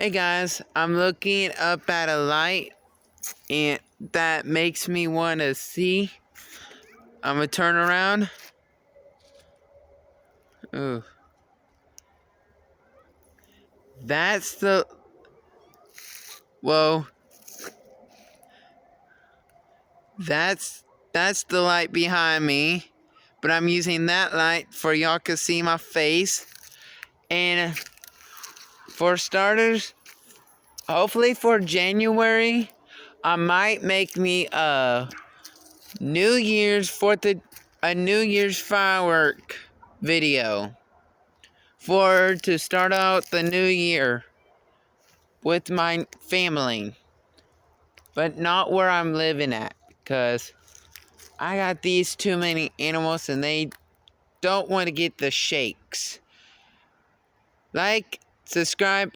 Hey guys, I'm looking up at a light and that makes me want to see. I'm gonna turn around. Ooh. That's the... Whoa. That's the light behind me. But I'm using that light for y'all to see my face. And for starters, hopefully for January, I might make me a New Year's firework video to start out the new year with my family, but not where I'm living at, because I got these too many animals and they don't want to get the shakes. Like, subscribe.